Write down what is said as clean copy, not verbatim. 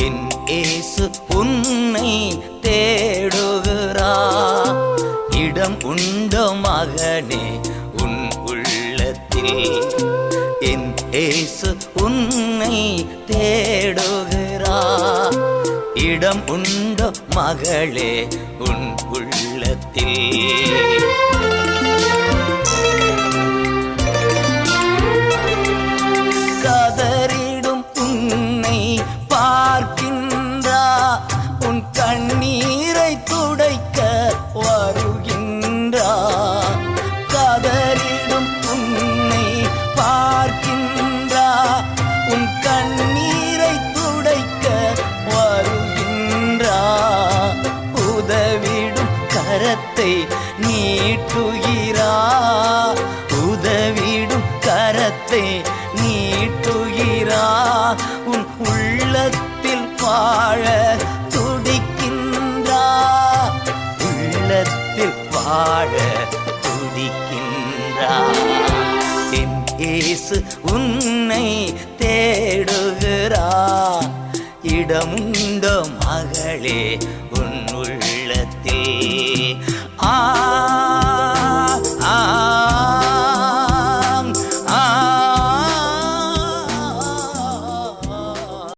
என் இயேசு உன்னை தேடுகிறார். இடம் உண்டோ மகனே உன் உள்ளத்தில்? என் இயேசு உன்னை தேடுகிறார். இடம் உண்டோ மகளே உன் உள்ளத்தில்? கதறிடும் உன்னை பார்க்கின்றார். உன் கண்ணீரை துடைக்க வருகின்றார். கதறிடும் உன்னை பார்க்கின்றார். உன் கண்ணீரை துடைக்க வருகின்றார். உதவிடும் கரத்தை நீட்டுகிறார். உதவிடும் கரத்தை நீட்டுகிறார். உன் உள்ளத்தில் வாழ துடிக்கின்றார். உள்ளத்தில் வாழ துடிக்கின்றார். என் இயேசு உன்னை தேடுகிறார். இடமுண்டோ மகளே